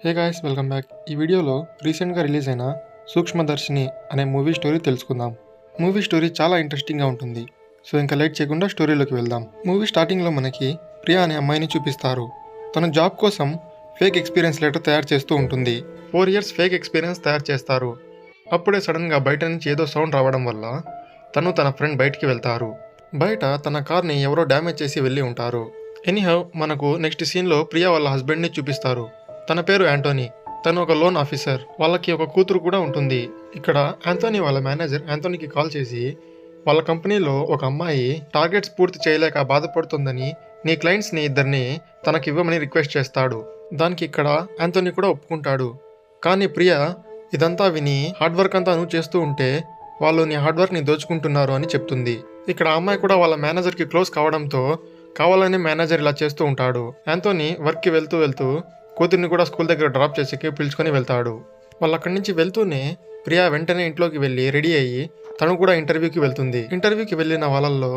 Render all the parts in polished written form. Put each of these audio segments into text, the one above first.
Hey guys, welcome back. ఈ వీడియోలో రీసెంట్గా రిలీజ్ అయిన సూక్ష్మదర్శిని అనే మూవీ స్టోరీ తెలుసుకుందాం. మూవీ స్టోరీ చాలా ఇంట్రెస్టింగ్గా ఉంటుంది. సో ఇంకా లేట్ చేయకుండా స్టోరీలోకి వెళ్దాం. మూవీ స్టార్టింగ్లో మనకి ప్రియా అనే అమ్మాయిని చూపిస్తారు. తను జాబ్ కోసం ఫేక్ ఎక్స్పీరియన్స్ లెటర్ తయారు చేస్తూ ఉంటుంది. 4 years ఫేక్ ఎక్స్పీరియన్స్ తయారు చేస్తారు. అప్పుడే సడన్గా బయట నుంచి ఏదో సౌండ్ రావడం వల్ల తను తన ఫ్రెండ్ బయటికి వెళ్తారు. బయట తన కార్ని ఎవరో డ్యామేజ్ చేసి వెళ్ళి ఉంటారు. ఎనీహౌ మనకు నెక్స్ట్ సీన్లో ప్రియా వాళ్ళ హస్బెండ్ని చూపిస్తారు. తన పేరు యాంటోనీ. తను ఒక లోన్ ఆఫీసర్. వాళ్ళకి ఒక కూతురు కూడా ఉంటుంది. ఇక్కడ యాంటోనీ వాళ్ళ మేనేజర్ యాంటోనీకి కాల్ చేసి వాళ్ళ కంపెనీలో ఒక అమ్మాయి టార్గెట్స్ పూర్తి చేయలేక బాధపడుతుందని నీ క్లయింట్స్ని ఇద్దరిని తనకివ్వమని రిక్వెస్ట్ చేస్తాడు. దానికి ఇక్కడ యాంటోనీ కూడా ఒప్పుకుంటాడు. కానీ ప్రియా ఇదంతా విని హార్డ్ వర్క్ అంతా నువ్వు చేస్తూ ఉంటే వాళ్ళు నీ హార్డ్ వర్క్ని దోచుకుంటున్నారు అని చెప్తుంది. ఇక్కడ ఆ అమ్మాయి కూడా వాళ్ళ మేనేజర్కి క్లోజ్ కావడంతో కావాలని మేనేజర్ ఇలా చేస్తూ ఉంటాడు. యాంటోనీ వర్క్కి వెళ్తూ కూతుర్ని కూడా స్కూల్ దగ్గర డ్రాప్ చేసి పిలుచుకొని వెళ్తాడు. వాళ్ళు అక్కడి నుంచి వెళ్తూనే ప్రియా వెంటనే ఇంట్లోకి వెళ్ళి రెడీ అయ్యి తను కూడా ఇంటర్వ్యూకి వెళ్తుంది. ఇంటర్వ్యూకి వెళ్ళిన వాళ్ళల్లో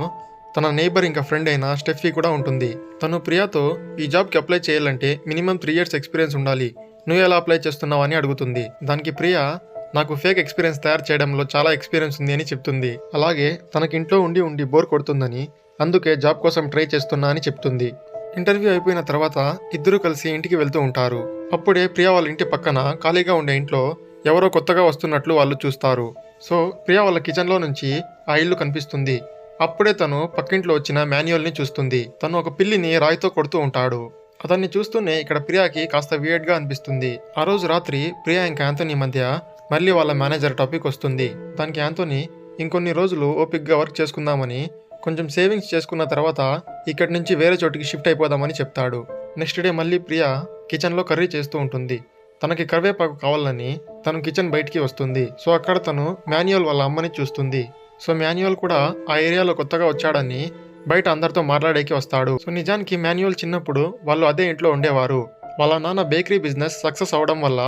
తన నైబర్ ఇంకా ఫ్రెండ్ అయిన స్టెఫీ కూడా ఉంటుంది. తను ప్రియాతో ఈ జాబ్కి అప్లై చేయాలంటే మినిమం 3 years ఎక్స్పీరియన్స్ ఉండాలి, నువ్వు ఎలా అప్లై చేస్తున్నావు అని అడుగుతుంది. దానికి ప్రియా నాకు ఫేక్ ఎక్స్పీరియన్స్ తయారు చేయడంలో చాలా ఎక్స్పీరియన్స్ ఉంది అని చెప్తుంది. అలాగే తనకి ఇంట్లో ఉండి బోర్ కొడుతుందని అందుకే జాబ్ కోసం ట్రై చేస్తున్నా అని చెప్తుంది. ఇంటర్వ్యూ అయిపోయిన తర్వాత ఇద్దరు కలిసి ఇంటికి వెళ్తూ ఉంటారు. అప్పుడే ప్రియా వాళ్ళ ఇంటి పక్కన ఖాళీగా ఉండే ఇంట్లో ఎవరో కొత్తగా వస్తున్నట్లు వాళ్ళు చూస్తారు. సో ప్రియా వాళ్ళ కిచెన్లో నుంచి ఆ ఇల్లు కనిపిస్తుంది. అప్పుడే తను పక్కింట్లో వచ్చిన మాన్యువల్ని చూస్తుంది. తను ఒక పిల్లిని రాయితో కొడుతూ ఉంటాడు. అతన్ని చూస్తూనే ఇక్కడ ప్రియాకి కాస్త వియర్డ్గా అనిపిస్తుంది. ఆ రోజు రాత్రి ప్రియా ఇంకా యాంటోనీ మధ్య మళ్ళీ వాళ్ళ మేనేజర్ టాపిక్ వస్తుంది. దానికి యాంటోనీ ఇంకొన్ని రోజులు ఓపిక్గా వర్క్ చేసుకుందామని కొంచెం సేవింగ్స్ చేసుకున్న తర్వాత ఇక్కడి నుంచి వేరే చోటికి షిఫ్ట్ అయిపోదామని చెప్తాడు. నెక్స్ట్ డే మళ్ళీ ప్రియా కిచెన్లో కర్రీ చేస్తూ ఉంటుంది. తనకి కరివేపాకు కావాలని తను కిచెన్ బయటికి వస్తుంది. సో అక్కడ తను మాన్యువల్ వాళ్ళ అమ్మని చూస్తుంది. సో మాన్యువల్ కూడా ఆ ఏరియాలో కొత్తగా వచ్చాడని బయట అందరితో మాట్లాడేకి వస్తాడు. సో నిజానికి మాన్యువల్ చిన్నప్పుడు వాళ్ళు అదే ఇంట్లో ఉండేవారు. వాళ్ళ నాన్న బేకరీ బిజినెస్ సక్సెస్ అవడం వల్ల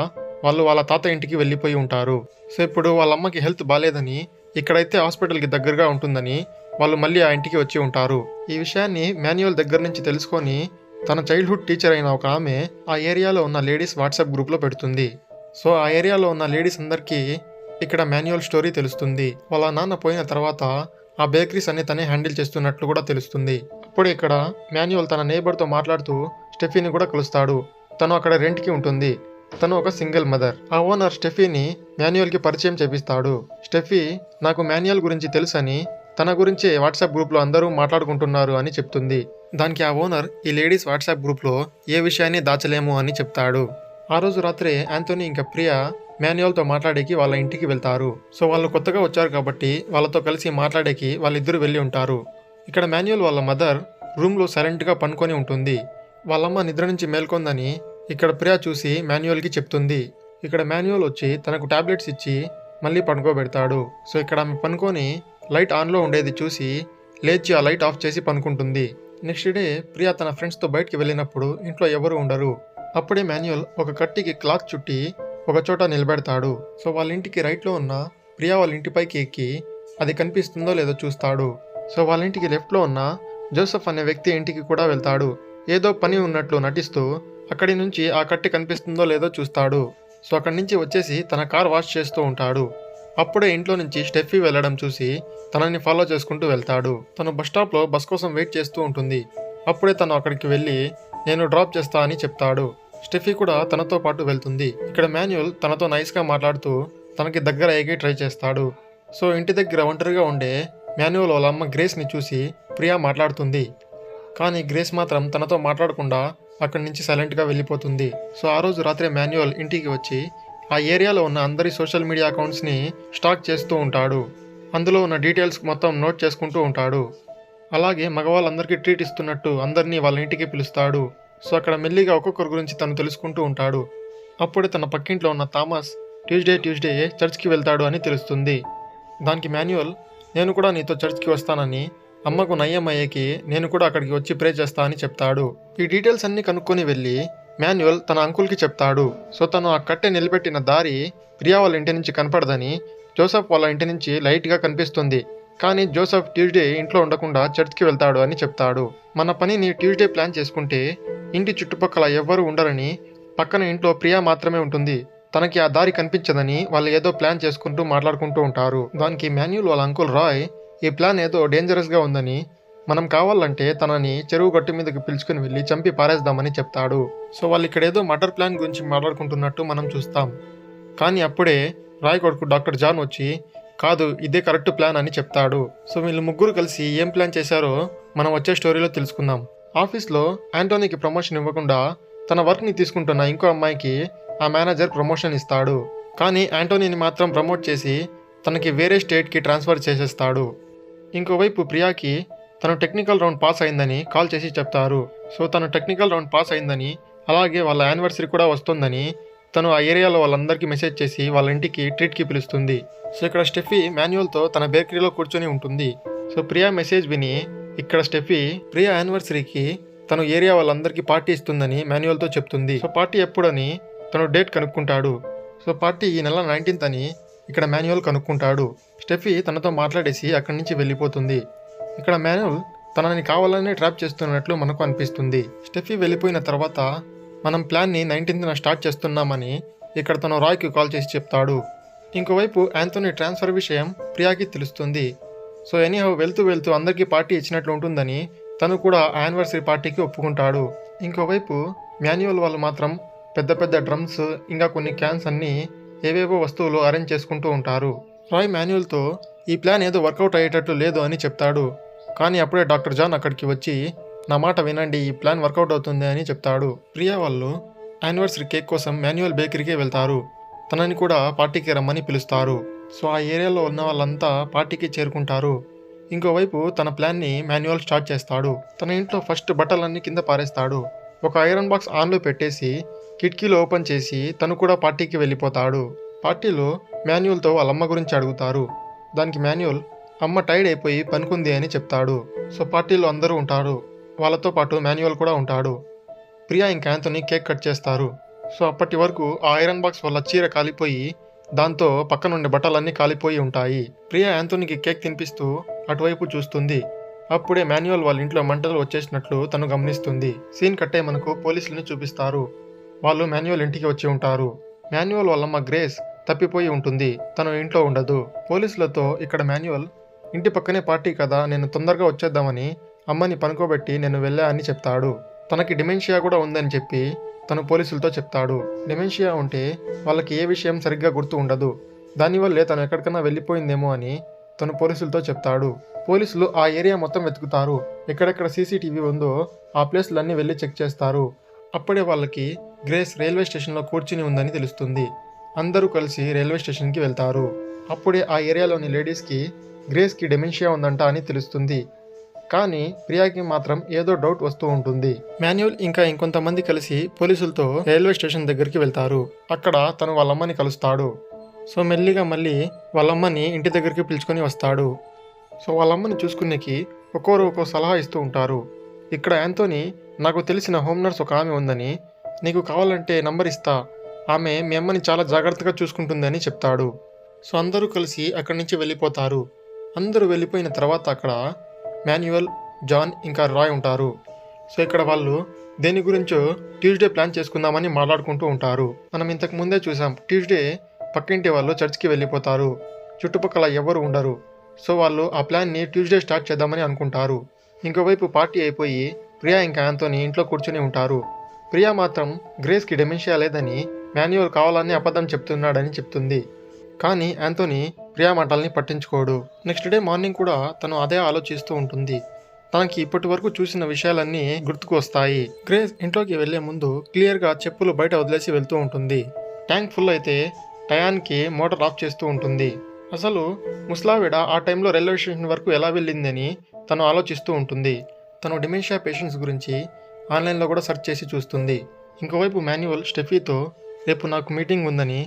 వాళ్ళు వాళ్ళ తాత ఇంటికి వెళ్ళిపోయి ఉంటారు. సో ఇప్పుడు వాళ్ళ అమ్మకి హెల్త్ బాగాలేదని ఇక్కడైతే హాస్పిటల్కి దగ్గరగా ఉంటుందని వాళ్ళు మళ్ళీ ఆ ఇంటికి వచ్చి ఉంటారు. ఈ విషయాన్ని మాన్యువల్ దగ్గర నుంచి తెలుసుకొని తన చైల్డ్హుడ్ టీచర్ అయిన ఒక ఆమె ఆ ఏరియాలో ఉన్న లేడీస్ వాట్సాప్ గ్రూప్లో పెడుతుంది. సో ఆ ఏరియాలో ఉన్న లేడీస్ అందరికీ ఇక్కడ మాన్యువల్ స్టోరీ తెలుస్తుంది. వాళ్ళ నాన్న పోయిన తర్వాత ఆ బేకరీస్ అన్ని తనే హ్యాండిల్ చేస్తున్నట్లు కూడా తెలుస్తుంది. అప్పుడు ఇక్కడ మాన్యువల్ తన నేబర్తో మాట్లాడుతూ స్టెఫీని కూడా కలుస్తాడు. తను అక్కడ రెంట్కి ఉంటుంది. తను ఒక సింగిల్ మదర్. ఆ ఓనర్ స్టెఫీని మాన్యువల్కి పరిచయం చేపిస్తాడు. స్టెఫీ నాకు మాన్యువల్ గురించి తెలుసని తన గురించి వాట్సాప్ గ్రూప్లో అందరూ మాట్లాడుకుంటున్నారు అని చెప్తుంది. దానికి ఆ ఓనర్ ఈ లేడీస్ వాట్సాప్ గ్రూప్లో ఏ విషయాన్ని దాచలేము అని చెప్తాడు. ఆ రోజు రాత్రే యాంటోనీ ఇంకా ప్రియా మాన్యువల్తో మాట్లాడేకి వాళ్ళ ఇంటికి వెళ్తారు. సో వాళ్ళు కొత్తగా వచ్చారు కాబట్టి వాళ్ళతో కలిసి మాట్లాడేకి వాళ్ళిద్దరూ వెళ్ళి ఉంటారు. ఇక్కడ మాన్యువల్ వాళ్ళ మదర్ రూమ్లో సైలెంట్గా పనుకొని ఉంటుంది. వాళ్ళమ్మ నిద్ర నుంచి మేల్కొందని ఇక్కడ ప్రియా చూసి మాన్యువల్కి చెప్తుంది. ఇక్కడ మాన్యువల్ వచ్చి తనకు టాబ్లెట్స్ ఇచ్చి మళ్ళీ పనుకోబెడతాడు. సో ఇక్కడ ఆమె పనుకొని లైట్ ఆన్లో ఉండేది చూసి లేచి ఆ లైట్ ఆఫ్ చేసి పనుకుంటుంది. నెక్స్ట్ డే ప్రియా తన ఫ్రెండ్స్తో బయటికి వెళ్ళినప్పుడు ఇంట్లో ఎవరు ఉండరు. అప్పుడే మాన్యువల్ ఒక కట్టికి క్లాత్ చుట్టి ఒక చోట నిలబెడతాడు. సో వాళ్ళ ఇంటికి రైట్లో ఉన్న ప్రియా వాళ్ళ ఇంటిపైకి ఎక్కి అది కనిపిస్తుందో లేదో చూస్తాడు. సో వాళ్ళ ఇంటికి లెఫ్ట్లో ఉన్న జోసెఫ్ అనే వ్యక్తి ఇంటికి కూడా వెళ్తాడు. ఏదో పని ఉన్నట్లు నటిస్తూ అక్కడి నుంచి ఆ కట్టి కనిపిస్తుందో లేదో చూస్తాడు. సో అక్కడి నుంచి వచ్చేసి తన కార్ వాష్ చేస్తూ ఉంటాడు. అప్పుడే ఇంట్లో నుంచి స్టెఫీ వెళ్ళడం చూసి తనని ఫాలో చేసుకుంటూ వెళ్తాడు. తను బస్ స్టాప్లో బస్ కోసం వెయిట్ చేస్తూ ఉంటుంది. అప్పుడే తను అక్కడికి వెళ్ళి నేను డ్రాప్ చేస్తా అని చెప్తాడు. స్టెఫీ కూడా తనతో పాటు వెళ్తుంది. ఇక్కడ మాన్యువల్ తనతో నైస్గా మాట్లాడుతూ తనకి దగ్గర అయ్యేకి ట్రై చేస్తాడు. సో ఇంటి దగ్గర ఒంటరిగా ఉండే మాన్యువల్ వాళ్ళ అమ్మ గ్రేస్ని చూసి ప్రియా మాట్లాడుతుంది. కానీ గ్రేస్ మాత్రం తనతో మాట్లాడకుండా అక్కడి నుంచి సైలెంట్గా వెళ్ళిపోతుంది. సో ఆ రోజు రాత్రి మాన్యువల్ ఇంటికి వచ్చి ఆ ఏరియాలో ఉన్న అందరి సోషల్ మీడియా అకౌంట్స్ని స్టాక్ చేస్తూ ఉంటాడు. అందులో ఉన్న డీటెయిల్స్ మొత్తం నోట్ చేసుకుంటూ ఉంటాడు. అలాగే మగవాళ్ళందరికీ ట్రీట్ ఇస్తున్నట్టు అందరినీ వాళ్ళ ఇంటికి పిలుస్తాడు. సో అక్కడ మెల్లిగా ఒక్కొక్కరి గురించి తను తెలుసుకుంటూ ఉంటాడు. అప్పుడే తన పక్కింట్లో ఉన్న థామస్ ట్యూస్డే చర్చ్కి వెళ్తాడు అని తెలుస్తుంది. దానికి మాన్యువల్ నేను కూడా నీతో చర్చ్కి వస్తానని అమ్మకు నయ్యం అయ్యేకి నేను కూడా అక్కడికి వచ్చి ప్రే చేస్తా అని చెప్తాడు. ఈ డీటెయిల్స్ అన్నీ కనుక్కొని వెళ్ళి మాన్యువల్ తన అంకుల్కి చెప్తాడు. సో తను ఆ కట్టె నిలబెట్టిన దారి ప్రియా వాళ్ళ ఇంటి నుంచి కనపడదని జోసెఫ్ వాళ్ళ ఇంటి నుంచి లైట్గా కనిపిస్తుంది. కానీ జోసెఫ్ ట్యూస్డే ఇంట్లో ఉండకుండా చర్చ్కి వెళ్తాడు అని చెప్తాడు. మన పనిని ట్యూస్డే ప్లాన్ చేసుకుంటే ఇంటి చుట్టుపక్కల ఎవ్వరూ ఉండరని పక్కన ఇంట్లో ప్రియా మాత్రమే ఉంటుంది. తనకి ఆ దారి కనిపించదని వాళ్ళు ఏదో ప్లాన్ చేసుకుంటూ మాట్లాడుకుంటూ ఉంటారు. దానికి మాన్యుల్ వాళ్ళ అంకుల్ రాయ్ ఈ ప్లాన్ ఏదో డేంజరస్గా ఉందని, మనం కావాలంటే తనని చెరువు గట్టు మీదకి పిలుచుకుని వెళ్ళి చంపి పారేద్దామని చెప్తాడు. సో వాళ్ళు ఇక్కడ ఏదో మర్డర్ ప్లాన్ గురించి మాట్లాడుకుంటున్నట్టు మనం చూస్తాం. కానీ అప్పుడే రాయ్ కొడుకు డాక్టర్ జాన్ వచ్చి కాదు ఇదే కరెక్ట్ ప్లాన్ అని చెప్తాడు. సో వీళ్ళు ముగ్గురు కలిసి ఏం ప్లాన్ చేశారో మనం వచ్చే స్టోరీలో తెలుసుకుందాం. ఆఫీస్లో యాంటోనీకి ప్రమోషన్ ఇవ్వకుండా తన వర్క్ని తీసుకుంటున్న ఇంకో అమ్మాయికి ఆ మేనేజర్ ప్రమోషన్ ఇస్తాడు. కానీ యాంటోనీని మాత్రం ప్రమోట్ చేసి తనకి వేరే స్టేట్కి ట్రాన్స్ఫర్ చేసేస్తాడు. ఇంకోవైపు ప్రియాకి తను టెక్నికల్ రౌండ్ పాస్ అయిందని కాల్ చేసి చెప్తారు. సో తను టెక్నికల్ రౌండ్ పాస్ అయిందని, అలాగే వాళ్ళ యానివర్సరీ కూడా వస్తుందని తను ఆ ఏరియాలో వాళ్ళందరికీ మెసేజ్ చేసి వాళ్ళ ఇంటికి ట్రీట్కి పిలుస్తుంది. సో ఇక్కడ స్టెఫీ మాన్యువల్తో తన బేకరీలో కూర్చొని ఉంటుంది. సో ప్రియా మెసేజ్ విని ఇక్కడ స్టెఫీ ప్రియా యానివర్సరీకి తను ఏరియా వాళ్ళందరికీ పార్టీ ఇస్తుందని మాన్యువల్తో చెప్తుంది. సో పార్టీ ఎప్పుడని తను డేట్ కనుక్కుంటాడు. సో పార్టీ ఈ నెల 19th అని ఇక్కడ మాన్యువల్ కనుక్కుంటాడు. స్టెఫీ తనతో మాట్లాడేసి అక్కడి నుంచి వెళ్ళిపోతుంది. ఇక్కడ మాన్యువల్ తనని కావాలని ట్రాప్ చేస్తున్నట్లు మనకు అనిపిస్తుంది. స్టెఫీ వెళ్ళిపోయిన తర్వాత మనం ప్లాన్ని 19th స్టార్ట్ చేస్తున్నామని ఇక్కడ తను రాయ్కి కాల్ చేసి చెప్తాడు. ఇంకోవైపు యాంథోనీ ట్రాన్స్ఫర్ విషయం ప్రియాకి తెలుస్తుంది. సో ఎనీహౌ వెళ్తూ అందరికీ పార్టీ ఇచ్చినట్లు ఉంటుందని తను కూడా యానివర్సరీ పార్టీకి ఒప్పుకుంటాడు. ఇంకోవైపు మాన్యువల్ వాళ్ళు మాత్రం పెద్ద డ్రమ్స్ ఇంకా కొన్ని క్యాన్స్ అన్నీ ఏవేవో వస్తువులు అరేంజ్ చేసుకుంటూ ఉంటారు. రాయ్ మాన్యువల్తో ఈ ప్లాన్ ఏదో వర్కౌట్ అయ్యేటట్లు లేదు అని చెప్తాడు. కానీ అప్పుడే డాక్టర్ జాన్ అక్కడికి వచ్చి నా మాట వినండి, ఈ ప్లాన్ వర్కౌట్ అవుతుంది అని చెప్తాడు. ప్రియా వాళ్ళు యానివర్సరీ కేక్ కోసం మాన్యువల్ బేకరీకే వెళ్తారు. తనని కూడా పార్టీకి రమ్మని పిలుస్తారు. సో ఆ ఏరియాలో ఉన్న వాళ్ళంతా పార్టీకి చేరుకుంటారు. ఇంకోవైపు తన ప్లాన్ని మాన్యువల్ స్టార్ట్ చేస్తాడు. తన ఇంట్లో ఫస్ట్ బట్టలన్నీ కింద పారేస్తాడు. ఒక ఐరన్ బాక్స్ ఆన్లో పెట్టేసి కిటికీలో ఓపెన్ చేసి తను కూడా పార్టీకి వెళ్ళిపోతాడు. పార్టీలో మాన్యువల్తో వాళ్ళ అమ్మ గురించి అడుగుతారు. దానికి మాన్యువల్ అమ్మ టైర్డ్ అయిపోయి పనుకుంది అని చెప్తాడు. సో పార్టీలో అందరూ ఉంటారు. వాళ్ళతో పాటు మాన్యువల్ కూడా ఉంటాడు. ప్రియా ఇంకా యాంథోనీ కేక్ కట్ చేస్తారు. సో అప్పటి వరకు ఆ ఐరన్ బాక్స్ వల్ల చీర కాలిపోయి దాంతో పక్కనుండే బట్టలన్నీ కాలిపోయి ఉంటాయి. ప్రియా యాంథోనీకి కేక్ తినిపిస్తూ అటువైపు చూస్తుంది. అప్పుడే మాన్యువల్ వాళ్ళ ఇంట్లో మంటలు వచ్చేసినట్లు తను గమనిస్తుంది. సీన్ కట్టే మనకు పోలీసులని చూపిస్తారు. వాళ్ళు మాన్యువల్ ఇంటికి వచ్చి ఉంటారు. మాన్యువల్ వాళ్ళమ్మ గ్రేస్ తప్పిపోయి ఉంటుంది. తను ఇంట్లో ఉండదు. పోలీసులతో ఇక్కడ మాన్యువల్ ఇంటి పక్కనే పార్టీ కదా, నేను తొందరగా వచ్చేద్దామని అమ్మని పనుకోబెట్టి నేను వెళ్ళా అని చెప్తాడు. తనకి డిమెన్షియా కూడా ఉందని చెప్పి తను పోలీసులతో చెప్తాడు. డిమెన్షియా ఉంటే వాళ్ళకి ఏ విషయం సరిగ్గా గుర్తు ఉండదు, దానివల్లే తను ఎక్కడికైనా వెళ్ళిపోయిందేమో అని తను పోలీసులతో చెప్తాడు. పోలీసులు ఆ ఏరియా మొత్తం వెతుకుతారు. ఎక్కడెక్కడ సీసీటీవీ ఉందో ఆ ప్లేస్లన్నీ వెళ్ళి చెక్ చేస్తారు. అప్పుడే వాళ్ళకి గ్రేస్ రైల్వే స్టేషన్లో కూర్చుని ఉందని తెలుస్తుంది. అందరూ కలిసి రైల్వే స్టేషన్కి వెళ్తారు. అప్పుడే ఆ ఏరియాలోని లేడీస్కి గ్రేస్కి డెమెన్షియా ఉందంట అని తెలుస్తుంది. కానీ ప్రియాకి మాత్రం ఏదో డౌట్ వస్తూ ఉంటుంది. మాన్యువల్ ఇంకా ఇంకొంతమంది కలిసి పోలీసులతో రైల్వే స్టేషన్ దగ్గరికి వెళ్తారు. అక్కడ తను వాళ్ళమ్మని కలుస్తాడు. సో మెల్లిగా మళ్ళీ వాళ్ళమ్మని ఇంటి దగ్గరికి పిలుచుకొని వస్తాడు. సో వాళ్ళమ్మని చూసుకునేకి ఒక్కొక్కరు ఒక్కో సలహా ఇస్తూ ఉంటారు. ఇక్కడ యాంథోనీ నాకు తెలిసిన హోమ్ నర్స్ ఒక ఆమె ఉందని, నీకు కావాలంటే నంబర్ ఇస్తా, ఆమె మీ అమ్మని చాలా జాగ్రత్తగా చూసుకుంటుందని చెప్తాడు. సో అందరూ కలిసి అక్కడి నుంచి వెళ్ళిపోతారు. అందరూ వెళ్ళిపోయిన తర్వాత అక్కడ మాన్యువల్, జాన్ ఇంకా రాయ్ ఉంటారు. సో ఇక్కడ వాళ్ళు దేని గురించో ట్యూస్డే ప్లాన్ చేసుకుందామని మాట్లాడుకుంటూ ఉంటారు. మనం ఇంతకు ముందే చూసాం, ట్యూస్డే పక్కింటి వాళ్ళు చర్చ్కి వెళ్ళిపోతారు. చుట్టుపక్కల ఎవరు ఉండరు. సో వాళ్ళు ఆ ప్లాన్ని ట్యూస్డే స్టార్ట్ చేద్దామని అనుకుంటారు. ఇంకోవైపు పార్టీ అయిపోయి ప్రియా ఇంకా యాంథోనీ ఇంట్లో కూర్చొని ఉంటారు. ప్రియా మాత్రం గ్రేస్కి డెమెన్షియా లేదని మాన్యువల్ కావాలని అబద్ధం చెప్తున్నాడని చెప్తుంది. కానీ యాంథోనీ ప్రియా మాటల్ని పట్టించుకోడు. నెక్స్ట్ డే మార్నింగ్ కూడా తను అదే ఆలోచిస్తూ ఉంటుంది. తనకి ఇప్పటి వరకు చూసిన విషయాలన్నీ గుర్తుకు వస్తాయి. గ్రేస్ ఇంట్లోకి వెళ్లే ముందు క్లియర్గా చెప్పులు బయట వదిలేసి వెళ్తూ ఉంటుంది. ట్యాంక్ ఫుల్ అయితే టయాన్కి మోటార్ ఆఫ్ చేస్తూ ఉంటుంది. అసలు ముసలావిడ ఆ టైంలో రైల్వే స్టేషన్ వరకు ఎలా వెళ్ళిందని తను ఆలోచిస్తూ ఉంటుంది. తను డిమెన్షియా పేషెంట్స్ గురించి ఆన్లైన్లో కూడా సెర్చ్ చేసి చూస్తుంది. ఇంకోవైపు మాన్యువల్ స్టెఫీతో రేపు నాకు మీటింగ్ ఉందని,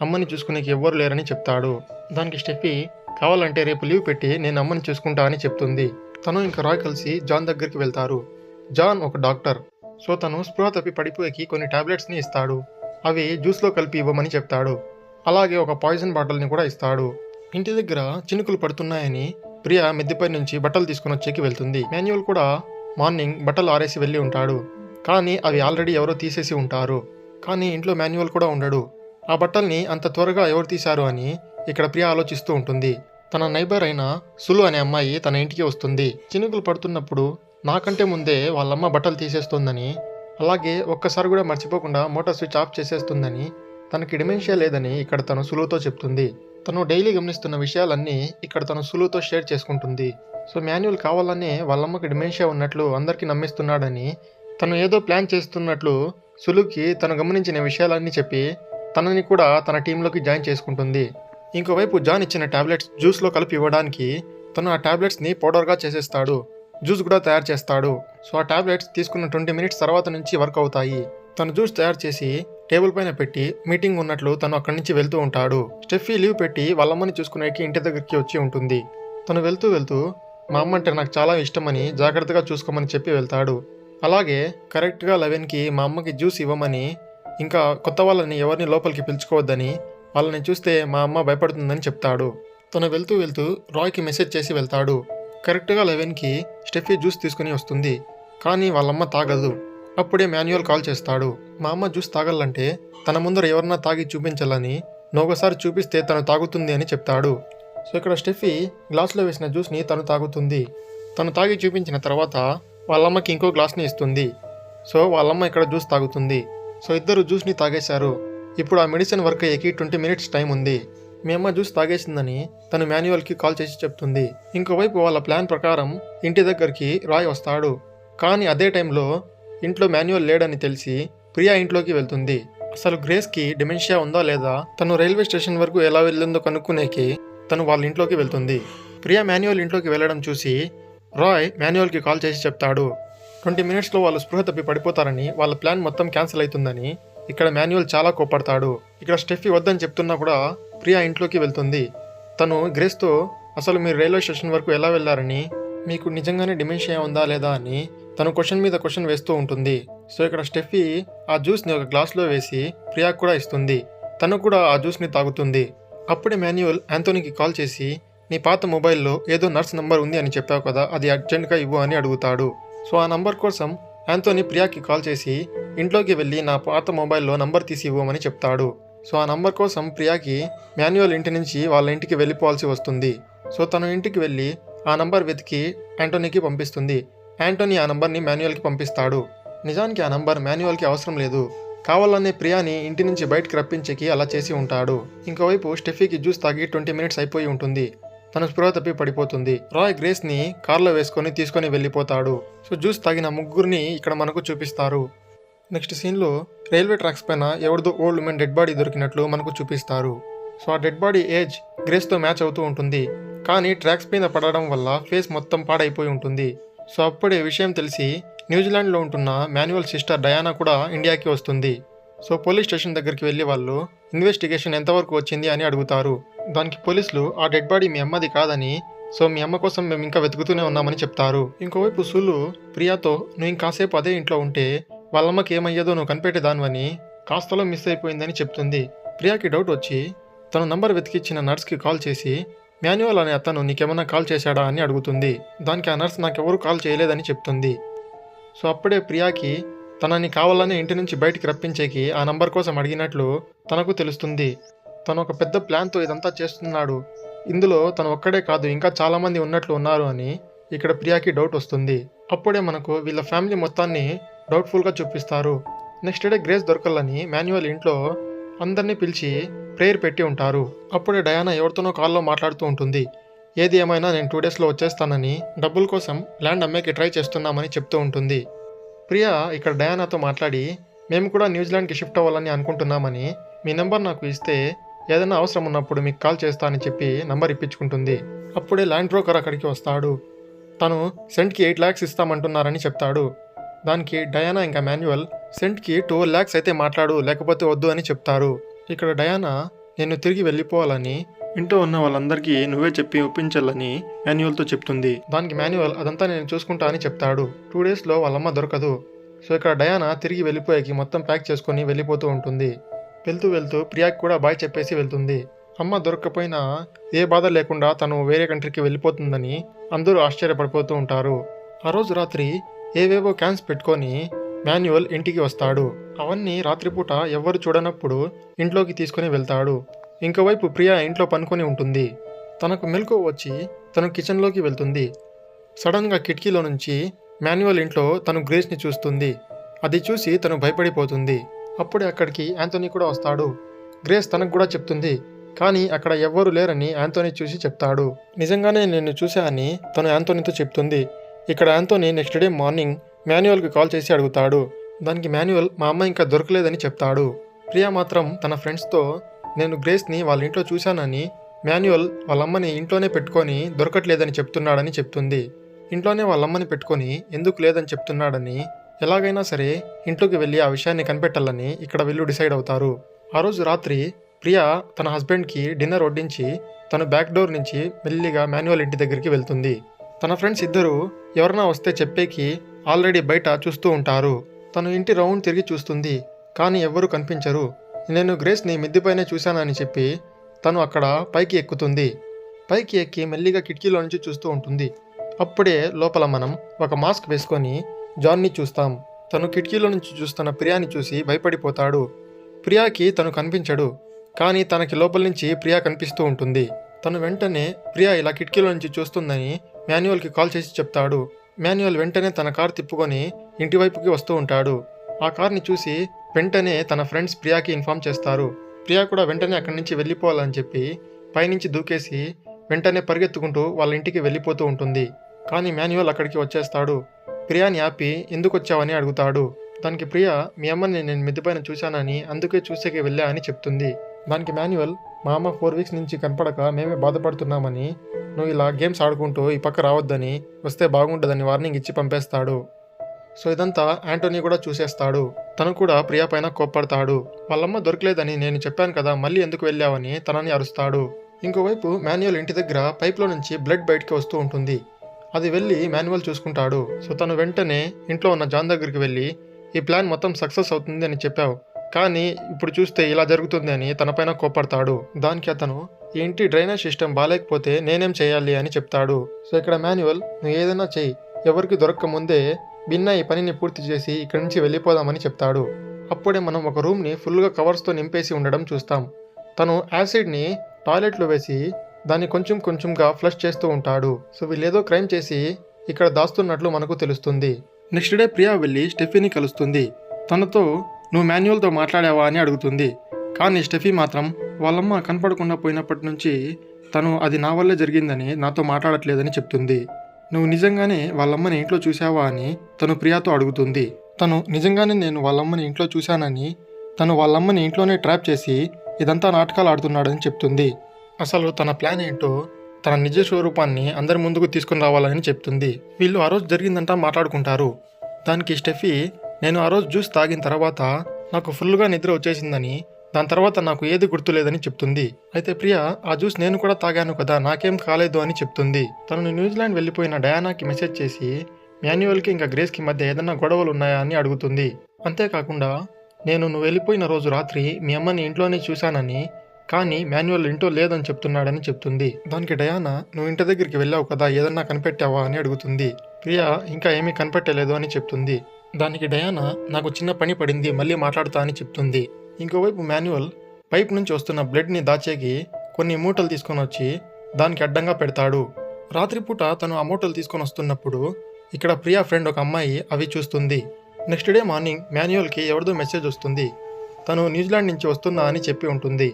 అమ్మని చూసుకునేకి ఎవ్వరు లేరని చెప్తాడు. దానికి స్టెఫీ కావాలంటే రేపు లీవ్ పెట్టి నేను అమ్మని చూసుకుంటా అని చెప్తుంది. తను ఇంకా రాయ్ కలిసి జాన్ దగ్గరికి వెళ్తారు. జాన్ ఒక డాక్టర్. సో తను స్పృహ తప్పి పడిపోయేకి కొన్ని టాబ్లెట్స్ని ఇస్తాడు. అవి జ్యూస్లో కలిపి ఇవ్వమని చెప్తాడు. అలాగే ఒక పాయిజన్ బాటిల్ని కూడా ఇస్తాడు. ఇంటి దగ్గర చినుకులు పడుతున్నాయని ప్రియా మెద్దిపై నుంచి బట్టలు తీసుకుని వచ్చేకి వెళ్తుంది. మాన్యువల్ కూడా మార్నింగ్ బట్టలు ఆరేసి వెళ్ళి ఉంటాడు. కానీ అవి ఆల్రెడీ ఎవరో తీసేసి ఉంటారు. కానీ ఇంట్లో మాన్యువల్ కూడా ఉండడు. ఆ బట్టల్ని అంత త్వరగా ఎవరు తీశారు అని ఇక్కడ ప్రియా ఆలోచిస్తూ ఉంటుంది. తన నైబర్ అయిన సులు అనే అమ్మాయి తన ఇంటికి వస్తుంది. చినుకులు పడుతున్నప్పుడు నాకంటే ముందే వాళ్ళమ్మ బట్టలు తీసేస్తుందని, అలాగే ఒక్కసారి కూడా మర్చిపోకుండా మోటార్ స్విచ్ ఆఫ్ చేసేస్తుందని, తనకి డిమెన్షియా లేదని ఇక్కడ తను సులువుతో చెప్తుంది. తను డైలీ గమనిస్తున్న విషయాలన్నీ ఇక్కడ తను సులువుతో షేర్ చేసుకుంటుంది. సో మాన్యువల్ కావాలనే వాళ్ళమ్మకి డిమెన్షియా ఉన్నట్లు అందరికీ నమ్మిస్తున్నాడని, తను ఏదో ప్లాన్ చేస్తున్నట్లు సులుకి తను గమనించిన విషయాలన్నీ చెప్పి తనని కూడా తన టీంలోకి జాయిన్ చేసుకుంటుంది. ఇంకోవైపు జాన్ ఇచ్చిన టాబ్లెట్స్ జ్యూస్లో కలిపి ఇవ్వడానికి తను ఆ టాబ్లెట్స్ని పౌడర్గా చేసేస్తాడు. జ్యూస్ కూడా తయారు చేస్తాడు. సో ఆ టాబ్లెట్స్ తీసుకున్న 20 మినిట్స్ తర్వాత నుంచి వర్క్ అవుతాయి. తను జ్యూస్ తయారు చేసి టేబుల్ పైన పెట్టి మీటింగ్ ఉన్నట్లు తను అక్కడి నుంచి వెళ్తూ ఉంటాడు. స్టెఫీ లీవ్ పెట్టి వాళ్ళమ్మని చూసుకునేకి ఇంటి దగ్గరికి వచ్చి ఉంటుంది. తను వెళ్తూ వెళ్తూ మా అమ్మ అంటే నాకు చాలా ఇష్టమని జాగ్రత్తగా చూసుకోమని చెప్పి వెళ్తాడు. అలాగే కరెక్ట్గా 11కి మా అమ్మకి జ్యూస్ ఇవ్వమని, ఇంకా కొత్త వాళ్ళని ఎవరిని లోపలికి పిలుచుకోవద్దని, వాళ్ళని చూస్తే మా అమ్మ భయపడుతుందని చెప్తాడు. తను వెళ్తూ వెళ్తూ రాయ్కి మెసేజ్ చేసి వెళ్తాడు. కరెక్ట్గా 11కి స్టెఫీ జ్యూస్ తీసుకుని వస్తుంది. కానీ వాళ్ళమ్మ తాగదు. అప్పుడే మాన్యువల్ కాల్ చేస్తాడు. మా అమ్మ జ్యూస్ తాగాలంటే తన ముందర ఎవరన్నా తాగి చూపించాలని, నొకసారి చూపిస్తే తను తాగుతుంది అని చెప్తాడు. సో ఇక్కడ స్టెఫీ గ్లాసులో వేసిన జ్యూస్ని తను తాగుతుంది. తను తాగి చూపించిన తర్వాత వాళ్ళమ్మకి ఇంకో గ్లాస్ని ఇస్తుంది. సో వాళ్ళమ్మ ఇక్కడ జ్యూస్ తాగుతుంది. సో ఇద్దరు జ్యూస్ని తాగేశారు. ఇప్పుడు ఆ మెడిసిన్ వర్క్ అయ్యేకి 20 మినిట్స్ టైం ఉంది. మీ అమ్మ జ్యూస్ తాగేసిందని తను మాన్యువల్కి కాల్ చేసి చెప్తుంది. ఇంకోవైపు వాళ్ళ ప్లాన్ ప్రకారం ఇంటి దగ్గరికి రాయ్ వస్తాడు. కానీ అదే టైంలో ఇంట్లో మాన్యువల్ లేడని తెలిసి ప్రియా ఇంట్లోకి వెళ్తుంది. అసలు గ్రేస్కి డిమెన్షియా ఉందా లేదా, తను రైల్వే స్టేషన్ వరకు ఎలా వెళ్ళిందో కనుక్కునేకి తను వాళ్ళ ఇంట్లోకి వెళ్తుంది. ప్రియా మాన్యువల్ ఇంట్లోకి వెళ్ళడం చూసి రాయ్ మాన్యువల్కి కాల్ చేసి చెప్తాడు. 20 మినిట్స్లో వాళ్ళు స్పృహ తప్పి పడిపోతారని, వాళ్ళ ప్లాన్ మొత్తం క్యాన్సిల్ అవుతుందని. ఇక్కడ మాన్యువల్ చాలా కోపడతాడు. ఇక్కడ స్టెఫీ వద్దని చెప్తున్నా కూడా ప్రియా ఇంట్లోకి వెళ్తుంది. తను గ్రేస్తో అసలు మీరు రైల్వే స్టేషన్ వరకు ఎలా వెళ్ళారని, మీకు నిజంగానే డిమెన్షియా ఉందా లేదా అని తను క్వశ్చన్ మీద క్వశ్చన్ వేస్తూ ఉంటుంది. సో ఇక్కడ స్టెఫీ ఆ జ్యూస్ని ఒక గ్లాస్లో వేసి ప్రియాకు కూడా ఇస్తుంది. తను కూడా ఆ జ్యూస్ని తాగుతుంది. అప్పుడే మాన్యువల్ యాంథోనీకి కాల్ చేసి, నీ పాత మొబైల్లో ఏదో నర్స్ నంబర్ ఉంది అని చెప్పావు కదా, అది అర్జెంట్గా ఇవ్వు అని అడుగుతాడు. సో ఆ నంబర్ కోసం యాంథోనీ ప్రియాకి కాల్ చేసి ఇంట్లోకి వెళ్ళి నా పాత మొబైల్లో నంబర్ తీసి ఇవ్వమని చెప్తాడు. సో ఆ నంబర్ కోసం ప్రియాకి మాన్యువల్ ఇంటి నుంచి వాళ్ళ ఇంటికి వెళ్ళిపోవాల్సి వస్తుంది. సో తను ఇంటికి వెళ్ళి ఆ నంబర్ వెతికి యాంటోనీకి పంపిస్తుంది. యాంటోనీ ఆ నంబర్ని మాన్యువల్కి పంపిస్తాడు. నిజానికి ఆ నంబర్ మాన్యువల్కి అవసరం లేదు. కావాలనే ప్రియాని ఇంటి నుంచి బయటకు రప్పించేకి అలా చేసి ఉంటాడు. ఇంకోవైపు స్టెఫీకి జ్యూస్ తాగి 20 మినిట్స్ అయిపోయి ఉంటుంది. తను స్పృహ తప్పి పడిపోతుంది. రాయ్ గ్రేస్ని కార్లో వేసుకొని తీసుకొని వెళ్ళిపోతాడు. సో జ్యూస్ తాగిన ముగ్గురిని ఇక్కడ మనకు చూపిస్తారు. నెక్స్ట్ సీన్లో రైల్వే ట్రాక్స్ పైన ఎవరిదో ఓల్డ్ ఉమెన్ డెడ్ బాడీ దొరికినట్లు మనకు చూపిస్తారు. సో ఆ డెడ్ బాడీ ఏజ్ గ్రేస్తో మ్యాచ్ అవుతూ ఉంటుంది. కానీ ట్రాక్స్ పైన పడడం వల్ల ఫేస్ మొత్తం పాడైపోయి ఉంటుంది. సో అప్పుడే విషయం తెలిసి న్యూజిలాండ్లో ఉంటున్న మాన్యువల్ సిస్టర్ డయానా కూడా ఇండియాకి వస్తుంది. సో పోలీస్ స్టేషన్ దగ్గరికి వెళ్ళి వాళ్ళు ఇన్వెస్టిగేషన్ ఎంతవరకు వచ్చింది అని అడుగుతారు. దానికి పోలీసులు ఆ డెడ్ బాడీ మీ అమ్మది కాదని, సో మీ అమ్మ కోసం మేము ఇంకా వెతుకుతూనే ఉన్నామని చెప్తారు. ఇంకోవైపు సులు ప్రియాతో, నువ్వు ఇంకాసేపు అదే ఇంట్లో ఉంటే వాళ్ళమ్మకి ఏమయ్యేదో నువ్వు కనిపెట్టేదానివని, కాస్తలో మిస్ అయిపోయిందని చెప్తుంది. ప్రియాకి డౌట్ వచ్చి తన నంబర్ వెతికిచ్చిన నర్స్కి కాల్ చేసి, మాన్యువల్ అనే అతను నీకేమన్నా కాల్ చేశాడా అని అడుగుతుంది. దానికి ఆ నర్స్ నాకెవరూ కాల్ చేయలేదని చెప్తుంది. సో అప్పుడే ప్రియాకి తనని కావాలనే ఇంటి నుంచి బయటికి రప్పించేకి ఆ నంబర్ కోసం అడిగినట్లు తనకు తెలుస్తుంది. తను ఒక పెద్ద ప్లాన్తో ఇదంతా చేస్తున్నాడు. ఇందులో తను ఒక్కడే కాదు, ఇంకా చాలామంది ఉన్నట్లు ఉన్నారు అని ఇక్కడ ప్రియాకి డౌట్ వస్తుంది. అప్పుడే మనకు వీళ్ళ ఫ్యామిలీ మొత్తాన్ని డౌట్ఫుల్గా చూపిస్తారు. నెక్స్ట్ డే గ్రేస్ దొరకాలని మాన్యువల్ ఇంట్లో అందరినీ పిలిచి ప్రేయర్ పెట్టి ఉంటారు. అప్పుడే డయానా ఎవరితోనో కాల్లో మాట్లాడుతూ ఉంటుంది. ఏది ఏమైనా నేను 2 డేస్లో వచ్చేస్తానని, డబ్బుల కోసం ల్యాండ్ అమ్మేకి ట్రై చేస్తున్నామని చెప్తూ ఉంటుంది. ప్రియా ఇక్కడ డయానాతో మాట్లాడి, మేము కూడా న్యూజిలాండ్కి షిఫ్ట్ అవ్వాలని అనుకుంటున్నామని, మీ నెంబర్ నాకు ఇస్తే ఏదైనా అవసరం ఉన్నప్పుడు మీకు కాల్ చేస్తా అని చెప్పి నంబర్ ఇప్పించుకుంటుంది. అప్పుడే ల్యాండ్ బ్రోకర్ అక్కడికి వస్తాడు. తను సెంట్కి 8 lakhs ఇస్తామంటున్నారని చెప్తాడు. దానికి డయానా ఇంకా మాన్యువల్ సెంట్కి 12 lakhs అయితే మాట్లాడు, లేకపోతే వద్దు అని చెప్తారు. ఇక్కడ డయానా నేను తిరిగి వెళ్ళిపోవాలని, ఇంట్లో ఉన్న వాళ్ళందరికీ నువ్వే చెప్పి ఒప్పించాలని మాన్యువల్తో చెప్తుంది. దానికి మాన్యువల్ అదంతా నేను చూసుకుంటా అని చెప్తాడు. 2 డేస్లో వాళ్ళమ్మ దొరకదు. సో ఇక్కడ డయానా తిరిగి వెళ్ళిపోయాకి మొత్తం ప్యాక్ చేసుకొని వెళ్ళిపోతూ ఉంటుంది. వెళ్తూ వెళ్తూ ప్రియాకి కూడా బాయ్ చెప్పేసి వెళ్తుంది. అమ్మ దొరక్కపోయినా ఏ బాధ లేకుండా తను వేరే కంట్రీకి వెళ్ళిపోతుందని అందరూ ఆశ్చర్యపడిపోతూ ఉంటారు. ఆ రోజు రాత్రి ఏవేవో క్యాన్స్ పెట్టుకొని మాన్యువల్ ఇంటికి వస్తాడు. అవన్నీ రాత్రిపూట ఎవ్వరు చూడనప్పుడు ఇంట్లోకి తీసుకుని వెళ్తాడు. ఇంకోవైపు ప్రియా ఇంట్లో పనుకొని ఉంటుంది. తనకు మెలకువ వచ్చి తను కిచెన్లోకి వెళ్తుంది. సడన్గా కిటికీలో నుంచి మాన్యువల్ ఇంట్లో తను గ్రేస్ని చూస్తుంది. అది చూసి తను భయపడిపోతుంది. అప్పుడే అక్కడికి యాంథోనీ కూడా వస్తాడు. గ్రేస్ తనకు కూడా చెప్తుంది, కానీ అక్కడ ఎవ్వరూ లేరని యాంథోనీ చూసి చెప్తాడు. నిజంగానే నేను చూసా అని తను యాంథోనీతో చెప్తుంది. ఇక్కడ యాంథోనీ నెక్స్ట్ డే మార్నింగ్ మాన్యువల్కి కాల్ చేసి అడుగుతాడు. దానికి మాన్యువల్ మా అమ్మ ఇంకా దొరకలేదని చెప్తాడు. ప్రియా మాత్రం తన ఫ్రెండ్స్తో నేను గ్రేస్ని వాళ్ళ ఇంట్లో చూశానని, మాన్యువల్ వాళ్ళమ్మని ఇంట్లోనే పెట్టుకొని దొరకట్లేదని చెప్తున్నాడని చెప్తుంది. ఇంట్లోనే వాళ్ళమ్మని పెట్టుకొని ఎందుకు లేదని చెప్తున్నాడని, ఎలాగైనా సరే ఇంట్లోకి వెళ్ళి ఆ విషయాన్ని కనిపెట్టాలని ఇక్కడ వీళ్ళు డిసైడ్ అవుతారు. ఆ రోజు రాత్రి ప్రియా తన హస్బెండ్కి డిన్నర్ వడ్డించి తను బ్యాక్ డోర్ నుంచి మెల్లిగా మాన్యువల్ ఇంటి దగ్గరికి వెళ్తుంది. తన ఫ్రెండ్స్ ఇద్దరు ఎవరైనా వస్తే చెప్పేకి ఆల్రెడీ బయట చూస్తూ ఉంటారు. తను ఇంటి రౌండ్ తిరిగి చూస్తుంది, కానీ ఎవ్వరూ కనిపించరు. నేను గ్రేస్ని మిద్దెపైనే చూశానని చెప్పి తను అక్కడ పైకి ఎక్కుతుంది. పైకి ఎక్కి మెల్లిగా కిటికీలో నుంచి చూస్తూ ఉంటుంది. అప్పుడే లోపల మనం ఒక మాస్క్ వేసుకొని జాన్ని చూస్తాం. తను కిటికీలో నుంచి చూస్తున్న ప్రియాని చూసి భయపడిపోతాడు. ప్రియాకి తను కనిపించడు, కానీ తనకి లోపల నుంచి ప్రియా కనిపిస్తూ ఉంటుంది. తను వెంటనే ప్రియా ఇలా కిటికీలో నుంచి చూస్తుందని మాన్యువల్కి కాల్ చేసి చెప్తాడు. మాన్యువల్ వెంటనే తన కార్ తిప్పుకొని ఇంటివైపుకి వస్తూ ఉంటాడు. ఆ కార్ని చూసి వెంటనే తన ఫ్రెండ్స్ ప్రియాకి ఇన్ఫామ్ చేస్తారు. ప్రియా కూడా వెంటనే అక్కడి నుంచి వెళ్ళిపోవాలని చెప్పి పైనుంచి దూకేసి వెంటనే పరిగెత్తుకుంటూ వాళ్ళ ఇంటికి వెళ్ళిపోతూ ఉంటుంది. కానీ మాన్యువల్ అక్కడికి వచ్చేస్తాడు. ప్రియాని ఆపి ఎందుకు వచ్చావని అడుగుతాడు. దానికి ప్రియా మీ అమ్మని నేను మిద్దెపైన చూశానని అందుకే చూసేకి వెళ్ళా అని చెప్తుంది. దానికి మాన్యువల్ మా అమ్మ 4 వీక్స్ నుంచి కనపడక మేమే బాధపడుతున్నామని, నువ్వు ఇలా గేమ్స్ ఆడుకుంటూ ఈ పక్క రావద్దని, వస్తే బాగుంటుందని వార్నింగ్ ఇచ్చి పంపేస్తాడు. సో ఇదంతా యాంటోనీ కూడా చూసేస్తాడు. తను కూడా ప్రియా పైన కోప్పడతాడు. వాళ్ళమ్మ దొరకలేదని నేను చెప్పాను కదా, మళ్ళీ ఎందుకు వెళ్ళావని తనని అరుస్తాడు. ఇంకోవైపు మాన్యువల్ ఇంటి దగ్గర పైప్లో నుంచి బ్లడ్ బయటికి వస్తూ ఉంటుంది. అది వెళ్ళి మాన్యువల్ చూసుకుంటాడు. సో తను వెంటనే ఇంట్లో ఉన్న జాన్ దగ్గరికి వెళ్ళి ఈ ప్లాన్ మొత్తం సక్సెస్ అవుతుంది అని చెప్పావు, కానీ ఇప్పుడు చూస్తే ఇలా జరుగుతుంది అని తనపైన కోప్పడతాడు. దానికి అతను ఈ ఇంటి డ్రైనేజ్ సిస్టమ్ బాగాలేకపోతే నేనేం చేయాలి అని చెప్తాడు. సో ఇక్కడ మాన్యువల్ నువ్వు ఏదైనా చెయ్యి, ఎవరికి దొరక్క ముందే బిన్నా ఈ పనిని పూర్తి చేసి ఇక్కడి నుంచి వెళ్ళిపోదామని చెప్తాడు. అప్పుడే మనం ఒక రూమ్ని ఫుల్గా కవర్స్తో నింపేసి ఉండడం చూస్తాం. తను యాసిడ్ని టాయిలెట్లో వేసి దాన్ని కొంచెం కొంచెంగా ఫ్లష్ చేస్తూ ఉంటాడు. సో వీళ్ళేదో క్రైమ్ చేసి ఇక్కడ దాస్తున్నట్లు మనకు తెలుస్తుంది. నెక్స్ట్ డే ప్రియా వెళ్ళి స్టెఫీని కలుస్తుంది. తనతో నువ్వు మాన్యువల్తో మాట్లాడావా అని అడుగుతుంది. కానీ స్టెఫీ మాత్రం వాళ్ళమ్మ కనపడకుండా పోయినప్పటి నుంచి తను అది నా వల్లే జరిగిందని నాతో మాట్లాడట్లేదని చెప్తుంది. నువ్వు నిజంగానే వాళ్ళమ్మని ఇంట్లో చూసావా అని తను ప్రియాతో అడుగుతుంది. తను నిజంగానే నేను వాళ్ళమ్మని ఇంట్లో చూశానని, తను వాళ్ళమ్మని ఇంట్లోనే ట్రాప్ చేసి ఇదంతా నాటకాలు ఆడుతున్నాడని చెప్తుంది. అసలు తన ప్లాన్ ఏంటో, తన నిజ స్వరూపాన్ని అందరి ముందుకు తీసుకుని రావాలని చెప్తుంది. వీళ్ళు ఆ రోజు జరిగిందంటా మాట్లాడుకుంటారు. దానికి స్టెఫీ నేను ఆ రోజు జ్యూస్ తాగిన తర్వాత నాకు ఫుల్గా నిద్ర వచ్చేసిందని, దాని తర్వాత నాకు ఏది గుర్తులేదని చెప్తుంది. అయితే ప్రియా ఆ జ్యూస్ నేను కూడా తాగాను కదా, నాకేం కాలేదు అని చెప్తుంది. తను న్యూజిలాండ్ వెళ్ళిపోయిన డయానాకి మెసేజ్ చేసి మాన్యువల్కి ఇంకా గ్రేస్కి మధ్య ఏదైనా గొడవలు ఉన్నాయా అని అడుగుతుంది. అంతేకాకుండా నువ్వు వెళ్ళిపోయిన రోజు రాత్రి మీ అమ్మని ఇంట్లోనే చూశానని, కానీ మాన్యువల్ ఇంట్లో లేదని చెప్తున్నాడని చెప్తుంది. దానికి డయానా నువ్వు ఇంటి దగ్గరికి వెళ్ళావు కదా, ఏదన్నా కనిపెట్టావా అని అడుగుతుంది. ప్రియా ఇంకా ఏమీ కనిపెట్టలేదు అని చెప్తుంది. దానికి డయానా నాకు చిన్న పని పడింది, మళ్ళీ మాట్లాడుతా అని చెప్తుంది. ఇంకోవైపు మాన్యువల్ పైప్ నుంచి వస్తున్న బ్లడ్ని దాచేకి కొన్ని మూటలు తీసుకొని వచ్చి దానికి అడ్డంగా పెడతాడు. రాత్రిపూట తను ఆ మూటలు తీసుకొని వస్తున్నప్పుడు ఇక్కడ ప్రియా ఫ్రెండ్ ఒక అమ్మాయి అవి చూస్తుంది. నెక్స్ట్ డే మార్నింగ్ మాన్యువల్కి ఎవరిదో మెసేజ్ వస్తుంది. తను న్యూజిలాండ్ నుంచి వస్తున్నా అని చెప్పి ఉంటుంది.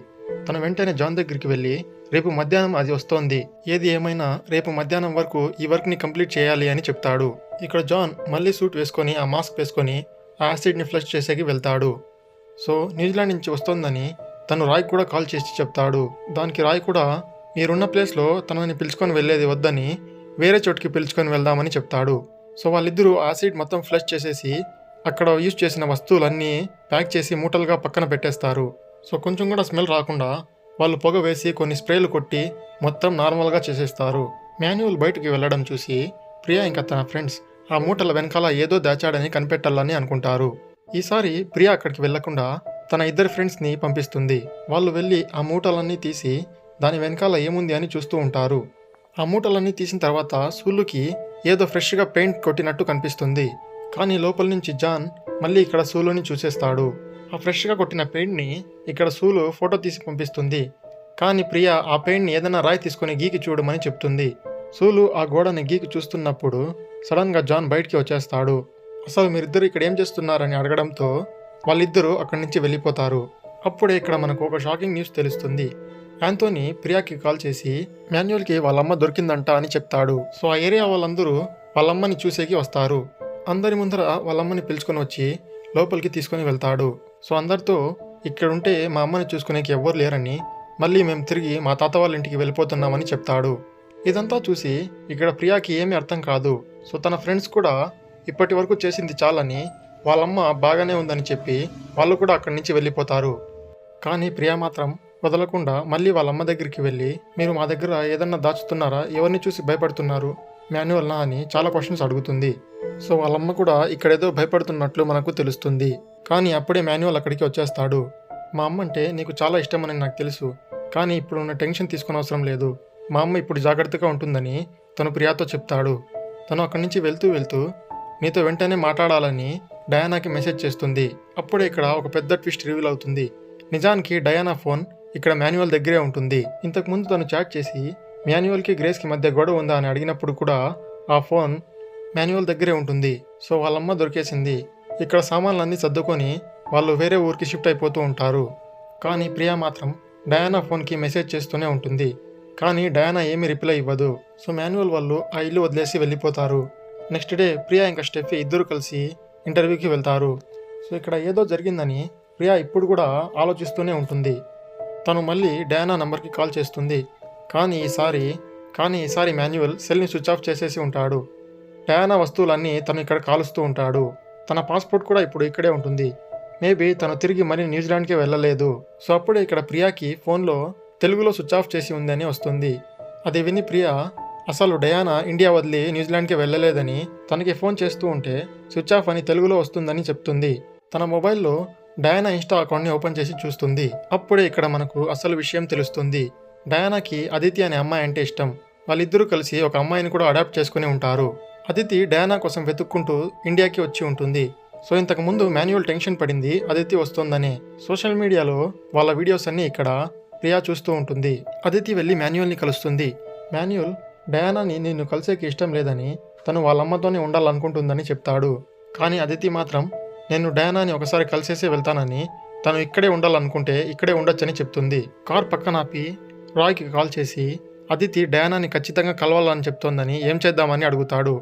తను వెంటనే జాన్ దగ్గరికి వెళ్ళి రేపు మధ్యాహ్నం అది వస్తోంది, ఏది ఏమైనా రేపు మధ్యాహ్నం వరకు ఈ వర్క్ని కంప్లీట్ చేయాలి అని చెప్తాడు. ఇక్కడ జాన్ మళ్ళీ సూట్ వేసుకొని ఆ మాస్క్ వేసుకొని ఆ యాసిడ్ని ఫ్లష్ చేసేకి వెళ్తాడు. సో న్యూజిలాండ్ నుంచి వస్తోందని తను రాయ్ కూడా కాల్ చేసి చెప్తాడు. దానికి రాయ్ కూడా మీరున్న ప్లేస్లో తనని పిలుచుకొని వెళ్ళేది వద్దని వేరే చోటుకి పిలుచుకొని వెళ్దామని చెప్తాడు. సో వాళ్ళిద్దరూ యాసిడ్ మొత్తం ఫ్లష్ చేసేసి అక్కడ యూజ్ చేసిన వస్తువులన్నీ ప్యాక్ చేసి మూటలుగా పక్కన పెట్టేస్తారు. సో కొంచెం కూడా స్మెల్ రాకుండా వాళ్ళు పొగ వేసి కొన్ని స్ప్రేలు కొట్టి మొత్తం నార్మల్గా చేసేస్తారు. మాన్యువల్ బయటికి వెళ్ళడం చూసి ప్రియా ఇంకా తన ఫ్రెండ్స్ ఆ మూటల వెనకాల ఏదో దాచాడని కనిపెట్టాలని అనుకుంటారు. ఈసారి ప్రియా అక్కడికి వెళ్లకుండా తన ఇద్దరు ఫ్రెండ్స్ని పంపిస్తుంది. వాళ్ళు వెళ్ళి ఆ మూటలన్నీ తీసి దాని వెనకాల ఏముంది అని చూస్తూ ఉంటారు. ఆ మూటలన్నీ తీసిన తర్వాత సూలుకి ఏదో ఫ్రెష్గా పెయింట్ కొట్టినట్టు కనిపిస్తుంది. కానీ లోపల నుంచి జాన్ మళ్ళీ ఇక్కడ సూలుని చూసేస్తాడు. ఆ ఫ్రెష్గా కొట్టిన పెయింట్ని ఇక్కడ సూలు ఫోటో తీసి పంపిస్తుంది. కానీ ప్రియా ఆ పెయింట్ని ఏదైనా రాయి తీసుకొని గీకి చూడమని చెప్తుంది. సూలు ఆ గోడని గీకి చూస్తున్నప్పుడు సడన్గా జాన్ బయటికి వచ్చేస్తాడు. అసలు మీరిద్దరు ఇక్కడ ఏం చేస్తున్నారని అడగడంతో వాళ్ళిద్దరూ అక్కడి నుంచి వెళ్ళిపోతారు. అప్పుడే ఇక్కడ మనకు ఒక షాకింగ్ న్యూస్ తెలుస్తుంది. యాంతోనీ ప్రియాకి కాల్ చేసి మాన్యువల్కి వాళ్ళమ్మ దొరికిందంట అని చెప్తాడు. సో ఆ ఏరియా వాళ్ళందరూ వాళ్ళమ్మని చూసేకి వస్తారు. అందరి ముందర వాళ్ళమ్మని పిలుచుకొని వచ్చి లోపలికి తీసుకొని వెళ్తాడు. సో అందరితో ఇక్కడుంటే మా అమ్మని చూసుకునేకి ఎవ్వరు లేరని, మళ్ళీ మేము తిరిగి మా తాత వాళ్ళ ఇంటికి వెళ్ళిపోతున్నామని చెప్తాడు. ఇదంతా చూసి ఇక్కడ ప్రియాకి ఏమీ అర్థం కాదు. సో తన ఫ్రెండ్స్ కూడా ఇప్పటి వరకు చేసింది చాలని వాళ్ళమ్మ బాగానే ఉందని చెప్పి వాళ్ళు కూడా అక్కడి నుంచి వెళ్ళిపోతారు. కానీ ప్రియా మాత్రం వదలకుండా మళ్ళీ వాళ్ళమ్మ దగ్గరికి వెళ్ళి, మీరు మా దగ్గర ఏదన్నా దాచుతున్నారా, ఎవరిని చూసి భయపడుతున్నారు, మాన్యువల్నా అని చాలా క్వశ్చన్స్ అడుగుతుంది. సో వాళ్ళమ్మ కూడా ఇక్కడేదో భయపడుతున్నట్లు మనకు తెలుస్తుంది. కానీ అప్పుడే మాన్యువల్ అక్కడికి వచ్చేస్తాడు. మా అమ్మ అంటే నీకు చాలా ఇష్టమని నాకు తెలుసు, కానీ ఇప్పుడు ఉన్న టెన్షన్ తీసుకునే అవసరం లేదు, మా అమ్మ ఇప్పుడు జాగ్రత్తగా ఉంటుందని తను ప్రియాతో చెప్తాడు. తను అక్కడి నుంచి వెళ్తూ వెళ్తూ నీతో వెంటనే మాట్లాడాలని డయానాకి మెసేజ్ చేస్తుంది. అప్పుడే ఇక్కడ ఒక పెద్ద ట్విస్ట్ రివీల్ అవుతుంది. నిజానికి డయానా ఫోన్ ఇక్కడ మాన్యువల్ దగ్గరే ఉంటుంది. ఇంతకుముందు తను చాట్ చేసి మాన్యువల్కి గ్రేస్కి మధ్య గొడవ ఉందా అని అడిగినప్పుడు కూడా ఆ ఫోన్ మాన్యువల్ దగ్గరే ఉంటుంది. సో వాళ్ళమ్మ దొరికేసింది. ఇక్కడ సామాన్లన్నీ సర్దుకొని వాళ్ళు వేరే ఊరికి షిఫ్ట్ అయిపోతూ ఉంటారు. కానీ ప్రియా మాత్రం డయానా ఫోన్కి మెసేజ్ చేస్తూనే ఉంటుంది. కానీ డయానా ఏమీ రిప్లై ఇవ్వదు. సో మాన్యువల్ వాళ్ళు ఆ ఇల్లు వదిలేసి వెళ్ళిపోతారు. నెక్స్ట్ డే ప్రియా ఇంకా స్టెఫీ ఇద్దరు కలిసి ఇంటర్వ్యూకి వెళ్తారు. సో ఇక్కడ ఏదో జరిగిందని ప్రియా ఇప్పుడు కూడా ఆలోచిస్తూనే ఉంటుంది. తను మళ్ళీ డయానా నంబర్కి కాల్ చేస్తుంది. కానీ ఈసారి మాన్యువల్ సెల్ని స్విచ్ ఆఫ్ చేసేసి ఉంటాడు. డయానా వస్తువులన్నీ తను ఇక్కడ కాలుస్తూ ఉంటాడు. తన పాస్పోర్ట్ కూడా ఇప్పుడు ఇక్కడే ఉంటుంది. మేబీ తను తిరిగి మరీ న్యూజిలాండ్కే వెళ్ళలేదు. సో అప్పుడే ఇక్కడ ప్రియాకి ఫోన్లో తెలుగులో స్విచ్ ఆఫ్ చేసి ఉందని వస్తుంది. అది విని ప్రియా అసలు డయానా ఇండియా వదిలి న్యూజిలాండ్కి వెళ్ళలేదని తనకి ఫోన్ చేస్తూ ఉంటే స్విచ్ ఆఫ్ అని తెలుగులో వస్తుందని చెప్తుంది. తన మొబైల్లో డయానా ఇన్స్టా అకౌంట్ని ఓపెన్ చేసి చూస్తుంది. అప్పుడే ఇక్కడ మనకు అసలు విషయం తెలుస్తుంది. డయానాకి అదితి అనే అమ్మాయి అంటే ఇష్టం. వాళ్ళిద్దరూ కలిసి ఒక అమ్మాయిని కూడా అడాప్ట్ చేసుకుని ఉంటారు. అదితి డయానా కోసం వెతుక్కుంటూ ఇండియాకి వచ్చి ఉంటుంది. సో ఇంతకుముందు మాన్యువల్ టెన్షన్ పడింది అదితి వస్తుందని. సోషల్ మీడియాలో వాళ్ళ వీడియోస్ అన్నీ ఇక్కడ ప్రియా చూస్తూ ఉంటుంది. అదితి వెళ్ళి మాన్యువల్ని కలుస్తుంది. మాన్యువల్ డయానాని నిన్ను కలిసేకి ఇష్టం లేదని, తను వాళ్ళమ్మతోనే ఉండాలనుకుంటుందని చెప్తాడు. కానీ అదితి మాత్రం నేను డయానాని ఒకసారి కలిసేసి వెళ్తానని, తను ఇక్కడే ఉండాలనుకుంటే ఇక్కడే ఉండొచ్చని చెప్తుంది. కార్ పక్కన ఆపి రాయ్కి కాల్ చేసి అదితి డయానాని ఖచ్చితంగా కలవాలని చెప్తోందని ఏం చేద్దామని అడుగుతాడు.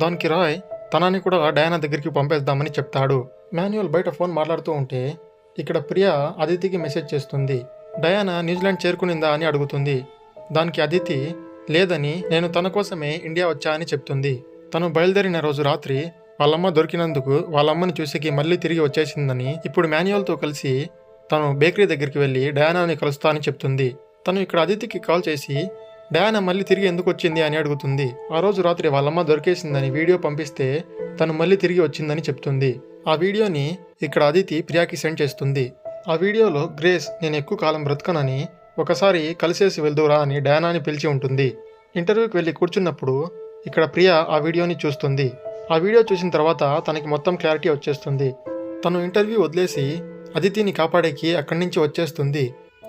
దానికి రాయ్ తనని కూడా డయానా దగ్గరికి పంపేద్దామని చెప్తాడు. మాన్యువల్ బయట ఫోన్ మాట్లాడుతూ ఉంటే ఇక్కడ ప్రియా అదితికి మెసేజ్ చేస్తుంది. డయానా న్యూజిలాండ్ చేరుకునిందా అని అడుగుతుంది. దానికి అదితి లేదని, నేను తన కోసమే ఇండియా వచ్చా అని చెప్తుంది. తను బయలుదేరిన రోజు రాత్రి వాళ్ళమ్మ దొరికినందుకు వాళ్ళమ్మని చూసేకి మళ్ళీ తిరిగి వచ్చేసిందని, ఇప్పుడు మాన్యువల్తో కలిసి తను బేకరీ దగ్గరికి వెళ్ళి డయానాని కలుస్తా అని చెప్తుంది. తను ఇక్కడ అదితికి కాల్ చేసి డయానా మళ్ళీ తిరిగి ఎందుకు వచ్చింది అని అడుగుతుంది. ఆ రోజు రాత్రి వాళ్ళమ్మ దొరికేసిందని వీడియో పంపిస్తే తను మళ్ళీ తిరిగి వచ్చిందని చెప్తుంది. ఆ వీడియోని ఇక్కడ అదితి ప్రియాకి సెండ్ చేస్తుంది. ఆ వీడియోలో గ్రేస్ నేను ఎక్కువ కాలం బ్రతకనని, ఒకసారి కలిసేసి వెళ్దురా అని డయానాని పిలిచి ఉంటుంది. ఇంటర్వ్యూకి వెళ్ళి కూర్చున్నప్పుడు ఇక్కడ ప్రియా ఆ వీడియోని చూస్తుంది. ఆ వీడియో చూసిన తర్వాత తనకి మొత్తం క్లారిటీ వచ్చేస్తుంది. తను ఇంటర్వ్యూ వదిలేసి అదితిని కాపాడేకి అక్కడి నుంచి వచ్చేస్తుంది.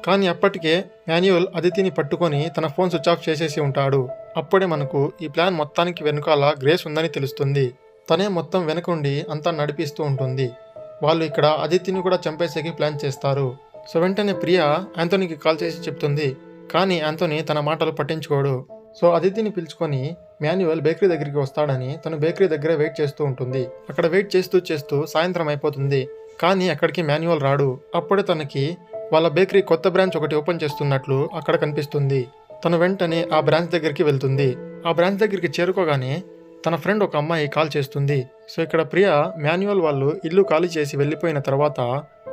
కానీ అప్పటికే మాన్యువల్ అదితిని పట్టుకొని తన ఫోన్ స్విచ్ ఆఫ్ చేసేసి ఉంటాడు. అప్పుడే మనకు ఈ ప్లాన్ మొత్తానికి వెనుకాల గ్రేస్ ఉందని తెలుస్తుంది. తనే మొత్తం వెనకుండి అంతా నడిపిస్తూ ఉంటుంది. వాళ్ళు ఇక్కడ అదితిని కూడా చంపేసేకి ప్లాన్ చేస్తారు. సో వెంటనే ప్రియా యాంథోనీకి కాల్ చేసి చెప్తుంది. కానీ యాంథోనీ తన మాటలు పట్టించుకోడు. సో అదితిని పిలుచుకొని మాన్యువల్ బేకరీ దగ్గరికి వస్తాడని తను బేకరీ దగ్గరే వెయిట్ చేస్తూ ఉంటుంది. అక్కడ వెయిట్ చేస్తూ సాయంత్రం అయిపోతుంది. కానీ అక్కడికి మాన్యువల్ రాడు. అప్పుడే తనకి వాళ్ళ బేకరీ కొత్త బ్రాంచ్ ఒకటి ఓపెన్ చేస్తున్నట్లు అక్కడ కనిపిస్తుంది. తను వెంటనే ఆ బ్రాంచ్ దగ్గరికి వెళ్తుంది. ఆ బ్రాంచ్ దగ్గరికి చేరుకోగానే తన ఫ్రెండ్ ఒక అమ్మాయి కాల్ చేస్తుంది. సో ఇక్కడ ప్రియా మాన్యువల్ వాళ్ళు ఇల్లు ఖాళీ చేసి వెళ్ళిపోయిన తర్వాత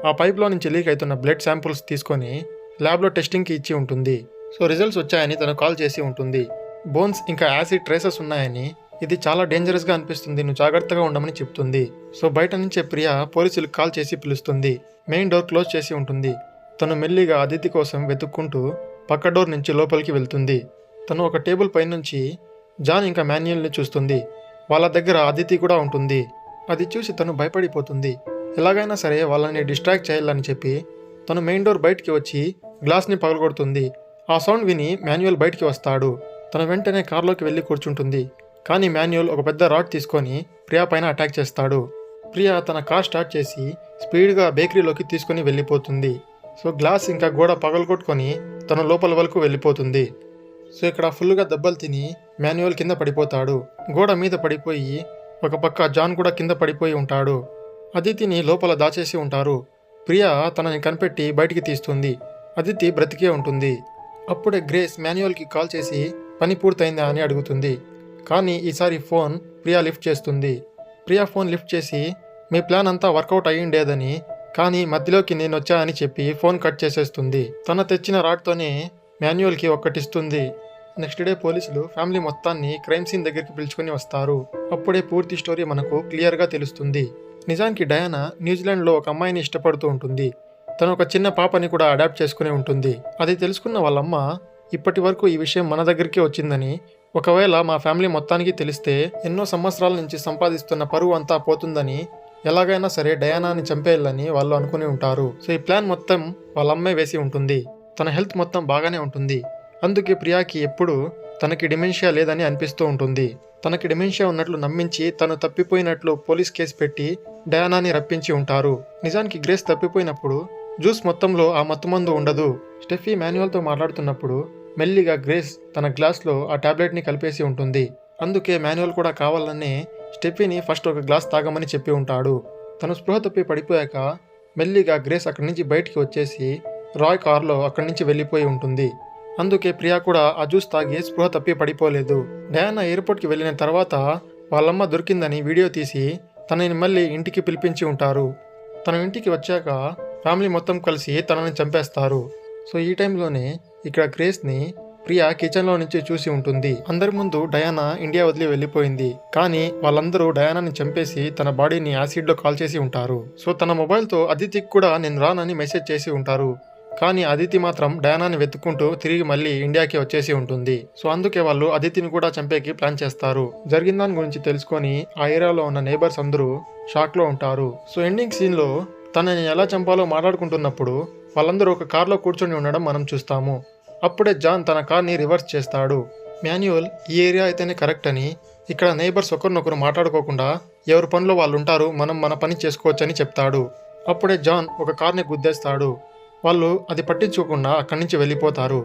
ఆ పైప్లో నుంచి లీక్ అవుతున్న బ్లడ్ శాంపుల్స్ తీసుకొని ల్యాబ్లో టెస్టింగ్కి ఇచ్చి ఉంటుంది. సో రిజల్ట్స్ వచ్చాయని తను కాల్ చేసి ఉంటుంది. బోన్స్ ఇంకా యాసిడ్ ట్రేసెస్ ఉన్నాయని, ఇది చాలా డేంజరస్గా అనిపిస్తుంది, నువ్వు జాగ్రత్తగా ఉండమని చెప్తుంది. సో బయట నుంచే ప్రియా పోలీసులకు కాల్ చేసి పిలుస్తుంది. మెయిన్ డోర్ క్లోజ్ చేసి ఉంటుంది. తను మెల్లిగా అదితి కోసం వెతుక్కుంటూ పక్క డోర్ నుంచి లోపలికి వెళ్తుంది. తను ఒక టేబుల్ పై నుంచి జాన్ ఇంకా మాన్యువల్ని చూస్తుంది. వాళ్ళ దగ్గర అదితి కూడా ఉంటుంది. అది చూసి తను భయపడిపోతుంది. ఎలాగైనా సరే వాళ్ళని డిస్ట్రాక్ట్ చేయాలని చెప్పి తను మెయిన్ డోర్ బయటికి వచ్చి గ్లాస్ని పగలగొడుతుంది. ఆ సౌండ్ విని మాన్యువల్ బయటికి వస్తాడు. తను వెంటనే కార్లోకి వెళ్ళి కూర్చుంటుంది. కానీ మాన్యువల్ ఒక పెద్ద రాడ్ తీసుకొని ప్రియా పైన అటాక్ చేస్తాడు. ప్రియా తన కార్ స్టార్ట్ చేసి స్పీడ్గా బేకరీలోకి తీసుకొని వెళ్ళిపోతుంది. సో గ్లాస్ ఇంకా గోడ పగలగొట్టుకొని తన లోపల వరకు వెళ్ళిపోతుంది. సో ఇక్కడ ఫుల్గా దెబ్బలు తిని మాన్యువల్ కింద పడిపోతాడు. గోడ మీద పడిపోయి ఒక పక్క జాన్ కూడా కింద పడిపోయి ఉంటాడు. అదితిని లోపల దాచేసి ఉంటారు. ప్రియా తనని కనిపెట్టి బయటికి తీస్తుంది. అదితి బ్రతికే ఉంటుంది. అప్పుడే గ్రేస్ మాన్యువల్కి కాల్ చేసి పని పూర్తయిందా అని అడుగుతుంది. కానీ ఈసారి ఫోన్ ప్రియా లిఫ్ట్ చేస్తుంది. ప్రియా ఫోన్ లిఫ్ట్ చేసి మీ ప్లాన్ అంతా వర్కౌట్ అయ్యిండేదని, కానీ మధ్యలోకి నేను వచ్చా అని చెప్పి ఫోన్ కట్ చేసేస్తుంది. తన తెచ్చిన రాడ్తోనే మాన్యువల్కి ఒక్కటిస్తుంది. నెక్స్ట్ డే పోలీసులు ఫ్యామిలీ మొత్తాన్ని క్రైమ్ సీన్ దగ్గరికి పిలుచుకొని వస్తారు. అప్పుడే పూర్తి స్టోరీ మనకు క్లియర్గా తెలుస్తుంది. నిజానికి డయానా న్యూజిలాండ్లో ఒక అమ్మాయిని ఇష్టపడుతూ ఉంటుంది. తను ఒక చిన్న పాపని కూడా అడాప్ట్ చేసుకుని ఉంటుంది. అది తెలుసుకున్న వాళ్ళమ్మ ఇప్పటి వరకు ఈ విషయం మన దగ్గరికి వచ్చిందని, ఒకవేళ మా ఫ్యామిలీ మొత్తానికి తెలిస్తే ఎన్నో సంవత్సరాల నుంచి సంపాదిస్తున్న పరువు అంతా పోతుందని, ఎలాగైనా సరే డయానాని చంపేయాలని వాళ్ళు అనుకుని ఉంటారు. సో ఈ ప్లాన్ మొత్తం వాళ్ళ అమ్మే వేసి ఉంటుంది. తన హెల్త్ మొత్తం బాగానే ఉంటుంది. అందుకే ప్రియాకి ఎప్పుడు తనకి డిమెన్షియా లేదని అనిపిస్తూ ఉంటుంది. తనకి డిమెన్షియా ఉన్నట్లు నమ్మించి తను తప్పిపోయినట్లు పోలీస్ కేసు పెట్టి డయానాని రప్పించి ఉంటారు. నిజానికి గ్రేస్ తప్పిపోయినప్పుడు జ్యూస్ మొత్తంలో ఆ మత్తుమందు ఉండదు. స్టెఫీ మాన్యువల్తో మాట్లాడుతున్నప్పుడు మెల్లిగా గ్రేస్ తన గ్లాస్లో ఆ టాబ్లెట్ని కలిపేసి ఉంటుంది. అందుకే మాన్యువల్ కూడా కావాలనే స్టెఫీని ఫస్ట్ ఒక గ్లాస్ తాగమని చెప్పి ఉంటాడు. తను స్పృహ తప్పి పడిపోయాక మెల్లిగా గ్రేస్ అక్కడి నుంచి బయటికి వచ్చేసి రాయ్ కార్లో అక్కడి నుంచి వెళ్ళిపోయి ఉంటుంది. అందుకే ప్రియా కూడా ఆ జ్యూస్ తాగి స్పృహ తప్పి పడిపోలేదు. డయానా ఎయిర్పోర్ట్కి వెళ్ళిన తర్వాత వాళ్ళమ్మ దొరికిందని వీడియో తీసి తనని మళ్ళీ ఇంటికి పిలిపించి ఉంటారు. తన ఇంటికి వచ్చాక ఫ్యామిలీ మొత్తం కలిసి తనని చంపేస్తారు. సో ఈ టైంలోనే ఇక్కడ గ్రేస్ని ప్రియా కిచెన్లో నుంచి చూసి ఉంటుంది. అందరి ముందు డయానా ఇండియా వదిలి వెళ్ళిపోయింది. కానీ వాళ్ళందరూ డయానాని చంపేసి తన బాడీని యాసిడ్లో కాల్ చేసి ఉంటారు. సో తన మొబైల్తో అదితికి కూడా నేను రానని మెసేజ్ చేసి ఉంటారు. కానీ అదితి మాత్రం డయానాని వెతుక్కుంటూ తిరిగి మళ్ళీ ఇండియాకి వచ్చేసి ఉంటుంది. సో అందుకే వాళ్ళు అదితిని కూడా చంపేకి ప్లాన్ చేస్తారు. జరిగిన దాని గురించి తెలుసుకొని ఆ ఏరియాలో ఉన్న నేబర్స్ అందరూ షాక్లో ఉంటారు. సో ఎండింగ్ సీన్లో తనని ఎలా చంపాలో మాట్లాడుకుంటున్నప్పుడు వాళ్ళందరూ ఒక కార్లో కూర్చొని ఉండడం మనం చూస్తాము. అప్పుడే జాన్ తన కార్ని రివర్స్ చేస్తాడు. మాన్యువల్ ఈ ఏరియా అయితేనే కరెక్ట్ అని, ఇక్కడ నైబర్స్ ఒకరినొకరు మాట్లాడుకోకుండా ఎవరి పనిలో వాళ్ళు ఉంటారు, మనం మన పని చేసుకోవచ్చని చెప్తాడు. అప్పుడే జాన్ ఒక కార్ని గుద్దేస్తాడు. వాళ్ళు అది పట్టించుకోకుండా అక్కడి నుంచి వెళ్ళిపోతారు.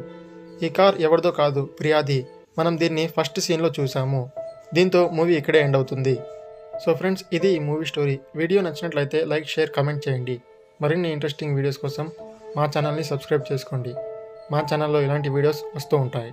ఈ కార్ ఎవరిదో కాదు, ప్రియాది. మనం దీన్ని ఫస్ట్ సీన్లో చూసాము. దీంతో మూవీ ఇక్కడే ఎండ్ అవుతుంది. సో ఫ్రెండ్స్, ఇది ఈ మూవీ స్టోరీ. వీడియో నచ్చినట్లయితే లైక్, షేర్, కామెంట్ చేయండి. మరిన్ని ఇంట్రెస్టింగ్ వీడియోస్ కోసం మా ఛానల్ని సబ్స్క్రైబ్ చేసుకోండి. మా ఛానల్లో ఇలాంటి వీడియోస్ వస్తూ ఉంటాయి.